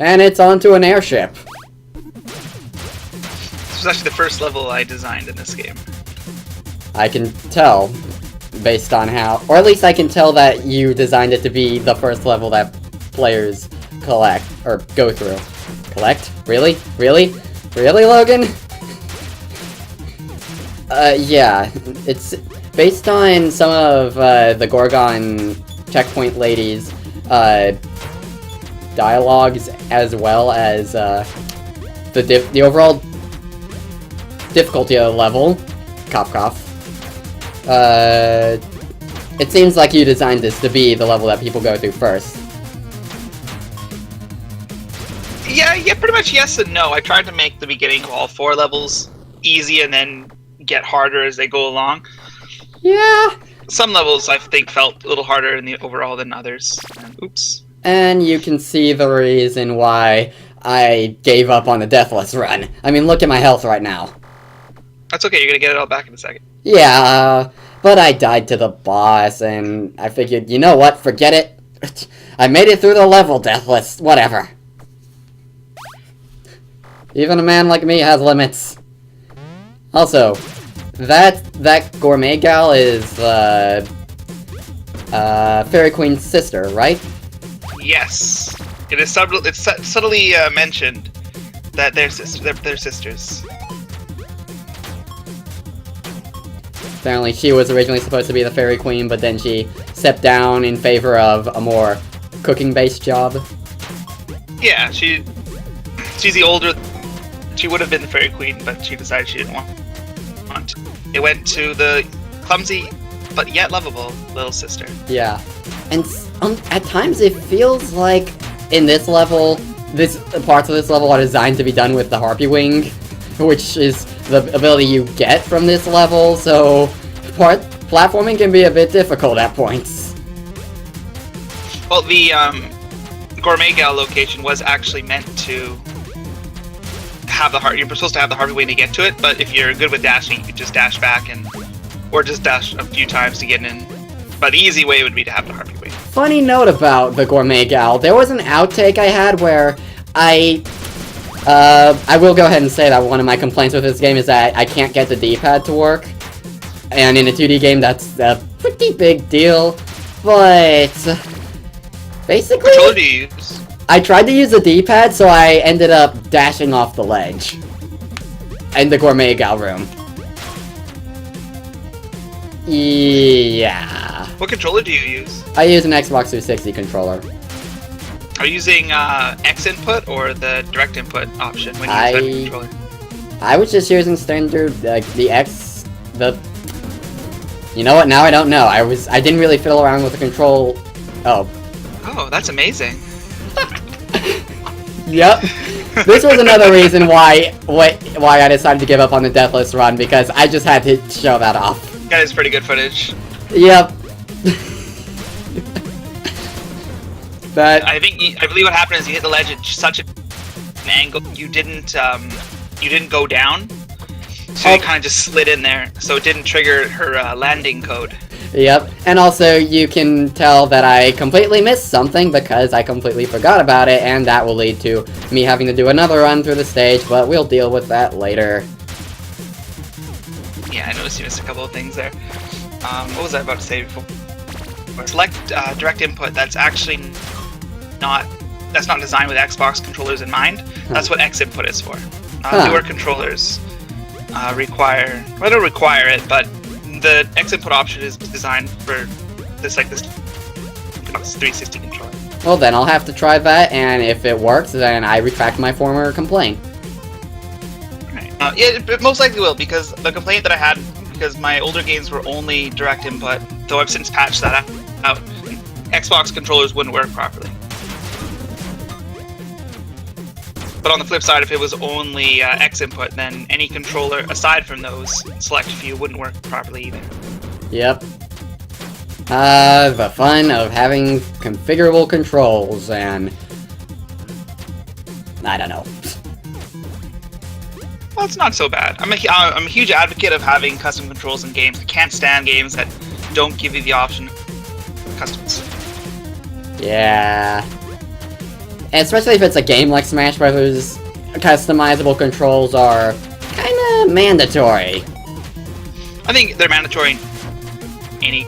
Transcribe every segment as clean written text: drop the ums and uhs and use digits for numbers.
And it's onto an airship. This was actually the first level I designed in this game. I can tell, based on how... Or at least I can tell that you designed it to be the first level that players collect, or go through. Collect? Really? Really? Really, Logan? Yeah. It's based on some of, the Gorgon checkpoint ladies', dialogues, as well as, the overall difficulty of the level. Cough, cough. It seems like you designed this to be the level that people go through first. Yeah, pretty much yes and no. I tried to make the beginning of all 4 levels easy and then get harder as they go along. Yeah. Some levels I think felt a little harder in the overall than others. And, oops. And you can see the reason why I gave up on the Deathless run. I mean, look at my health right now. That's okay, you're gonna get it all back in a second. Yeah, but I died to the boss, and I figured, you know what, forget it. I made it through the level, Deathless, whatever. Even a man like me has limits. Also, that gourmet gal is, Fairy Queen's sister, right? Yes. It's subtly mentioned that they're sisters. Apparently she was originally supposed to be the Fairy Queen, but then she stepped down in favor of a more cooking-based job. Yeah, she's the older... She would have been the Fairy Queen, but she decided she didn't want to. It went to the clumsy, but yet lovable, little sister. Yeah. And at times it feels like in this level, parts of this level are designed to be done with the Harpy Wing, which is the ability you get from this level, so platforming can be a bit difficult at points. Well, the Gourmet Gal location was actually meant to have you're supposed to have the Harpy Wing to get to it, but if you're good with dashing, you could just dash back or just dash a few times to get in. But the easy way would be to have the Harpy Wing. Funny note about the Gourmet Gal, there was an outtake I had where I will go ahead and say that one of my complaints with this game is that I can't get the D-pad to work. And in a 2D game, that's a pretty big deal. But basically, what controller do you use? I tried to use the D-pad, so I ended up dashing off the ledge in the Gourmet Gal room. Yeah. What controller do you use? I use an Xbox 360 controller. Are you using X input or the direct input option when you use the controller? I was just using standard, like the X. You know what? Now I don't know. I didn't really fiddle around with the control. Oh. Oh, that's amazing. Yep. This was another reason why I decided to give up on the Deathless run, because I just had to show that off. That is pretty good footage. Yep. I believe what happened is you hit the ledge at such an angle you didn't go down, so you kind of just slid in there, so it didn't trigger her landing code. Yep, and also you can tell that I completely missed something because I completely forgot about it, and that will lead to me having to do another run through the stage, but we'll deal with that later. Yeah, I noticed you missed a couple of things there. What was I about to say before? Select direct input. That's actually not designed with Xbox controllers in mind. That's what X input is for. Newer controllers require, well, they don't require it, but the X input option is designed for this 360 controller. Well, then I'll have to try that, and if it works, then I retract my former complaint. Right. Yeah, it most likely will, because the complaint that I had, because my older games were only direct input, though I've since patched that out, Xbox controllers wouldn't work properly. But on the flip side, if it was only X input, then any controller aside from those select few wouldn't work properly either. Yep. The fun of having configurable controls, and I don't know. Well, it's not so bad. I'm a huge advocate of having custom controls in games. I can't stand games that don't give you the option of customs. Yeah. especially if it's a game like Smash Brothers, customizable controls are kinda mandatory. I think they're mandatory in any.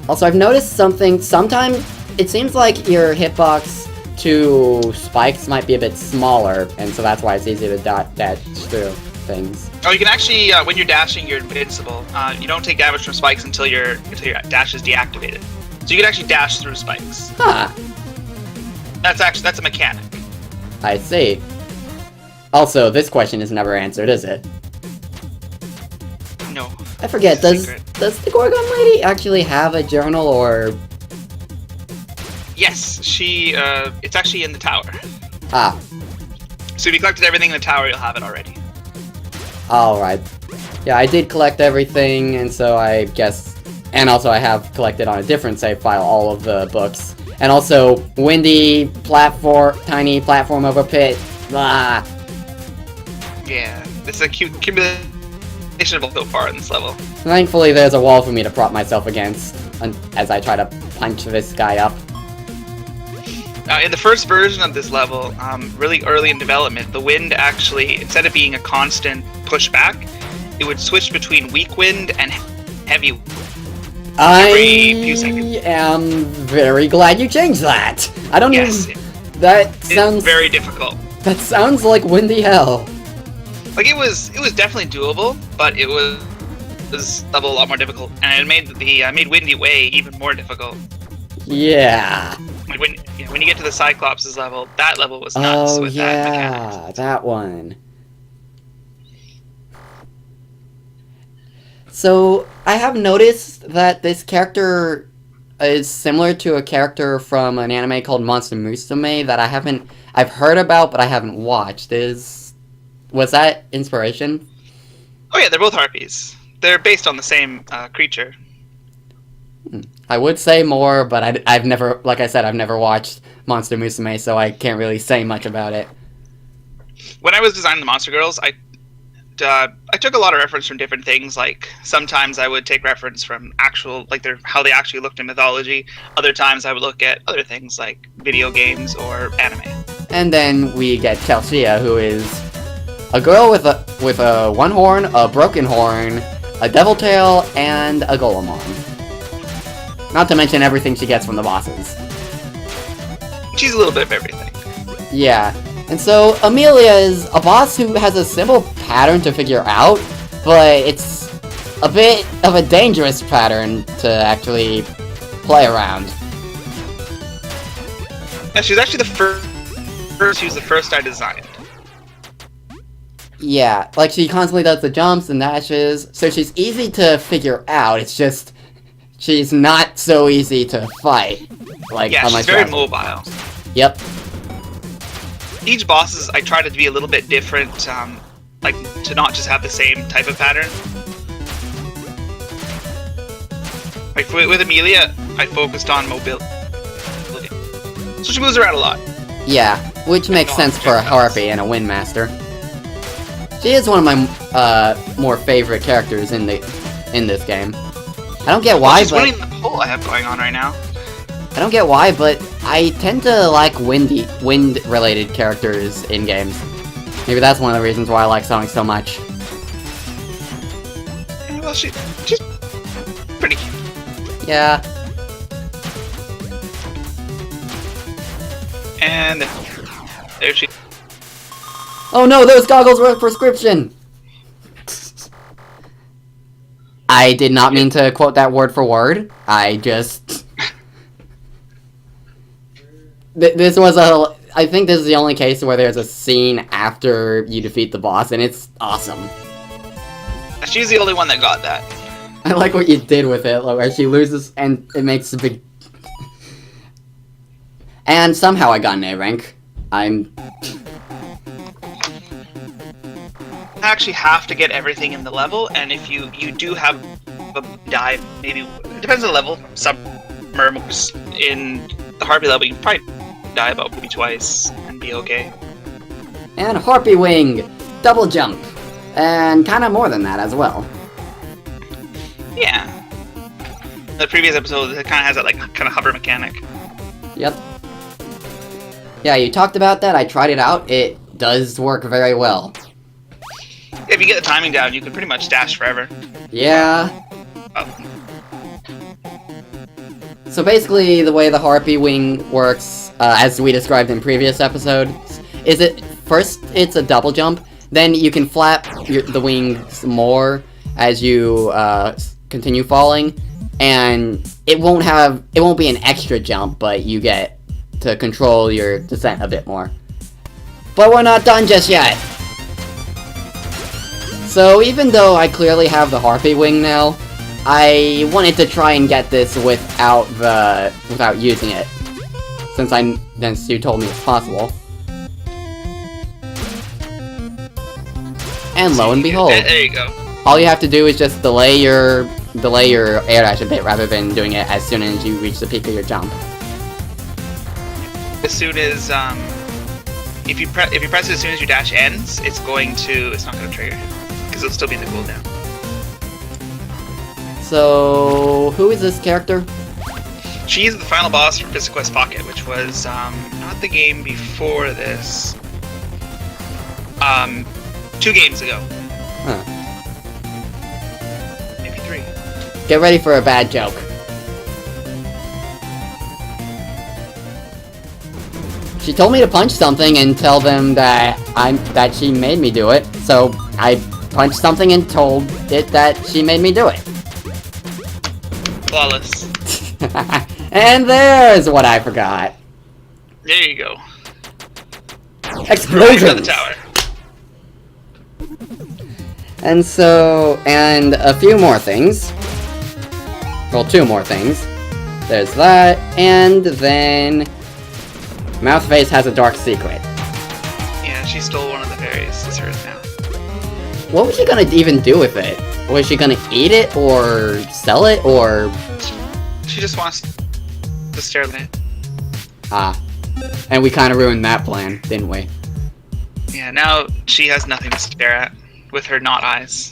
Also, I've noticed something. Sometimes it seems like your hitbox to spikes might be a bit smaller, and so that's why it's easy to dash through things. Oh, you can actually, when you're dashing, you're invincible. You don't take damage from spikes until your dash is deactivated. So you can actually dash through spikes. Huh. That's a mechanic. I see. Also, this question is never answered, is it? No. I forget, does the Gorgon Lady actually have a journal, or... Yes, it's actually in the tower. Ah. So if you collected everything in the tower, you'll have it already. Alright. Yeah, I did collect everything, and so I guess... And also I have collected on a different save file all of the books. And also, windy platform, tiny platform over pit. Blah. Yeah, it's a cute accumulation of so far in this level. Thankfully, there's a wall for me to prop myself against as I try to punch this guy up. In the first version of this level, really early in development, the wind actually, instead of being a constant pushback, it would switch between weak wind and heavy wind. I am very glad you changed that. I don't even... That sounds... It's very difficult. That sounds like windy hell. Like, it was definitely doable, but it was level a lot more difficult, and it made Windy Way even more difficult. Yeah. Like when you get to the Cyclops' level, that level was nuts with that mechanic. That one. So, I have noticed that this character is similar to a character from an anime called Monster Musume that I've heard about, but I haven't watched. Was that inspiration? Oh yeah, they're both harpies. They're based on the same creature. I would say more, but I've never, like I said, I've never watched Monster Musume, so I can't really say much about it. When I was designing the Monster Girls, I took a lot of reference from different things. Like, sometimes I would take reference from how they actually looked in mythology. Other times I would look at other things like video games or anime. And then we get Chelshia, who is a girl with a one horn, a broken horn, a devil tail, and a golemon. Not to mention everything she gets from the bosses. She's a little bit of everything. Yeah. And so, Amelia is a boss who has a simple pattern to figure out, but it's a bit of a dangerous pattern to actually play around. Yeah, she's actually she was the first I designed. Yeah, like she constantly does the jumps and dashes, so she's easy to figure out, it's just... She's not so easy to fight. Like, yeah, she's very mobile. Yep. Each bosses, I tried to be a little bit different, like, to not just have the same type of pattern. Like, with Amelia, I focused on mobility. So she moves around a lot. Yeah, which makes sense for a Harpy and a Windmaster. She is one of my more favorite characters in this game. I don't get why, she's winning the poll I have going on right now. I don't get why, but I tend to like wind-related characters in games. Maybe that's one of the reasons why I like Sonic so much. Yeah, well, she's pretty cute. Yeah. And there she... Oh no, those goggles were a prescription! I did not mean to quote that word for word. I just... This was I think this is the only case where there's a scene after you defeat the boss, and it's awesome. She's the only one that got that. I like what you did with it, where she loses and it makes a big... And somehow I got an A rank. I actually have to get everything in the level, and if you do have a dive, maybe it depends on the level. Submerge in the Harpy level, you can probably die about maybe twice and be okay. And Harpy Wing, double jump, and kind of more than that as well. Yeah. The previous episode, it kind of has that like kind of hover mechanic. Yep. Yeah, you talked about that. I tried it out. It does work very well. If you get the timing down, you can pretty much dash forever. Yeah. Oh. So basically, the way the Harpy Wing works, as we described in previous episodes, is first it's a double jump, then you can flap the wings more as you continue falling, and it won't be an extra jump, but you get to control your descent a bit more. But we're not done just yet! So even though I clearly have the Harpy Wing now, I wanted to try and get this without using it, since you told me it's possible. And lo and behold, there you go. all you have to do is just delay your air dash a bit rather than doing it as soon as you reach the peak of your jump. As soon as if you press it as soon as your dash ends, it's not going to trigger because it'll still be in the cooldown. So who is this character? She's the final boss from Physical Quest Pocket, which was not the game before this. 2 games ago. Huh. Maybe 3. Get ready for a bad joke. She told me to punch something and tell them that she made me do it, so I punched something and told it that she made me do it. Flawless. And there's what I forgot. There you go. Explosions! The tower. And a few more things. Well, 2 more things. There's that, and then Mouthface has a dark secret. Yeah, she stole one of the fairies. It's hers now. What was she gonna even do with it? Was she gonna eat it, or sell it, or... She just wants to stare at it. Ah. And we kinda ruined that plan, didn't we? Yeah, now she has nothing to stare at with her not eyes.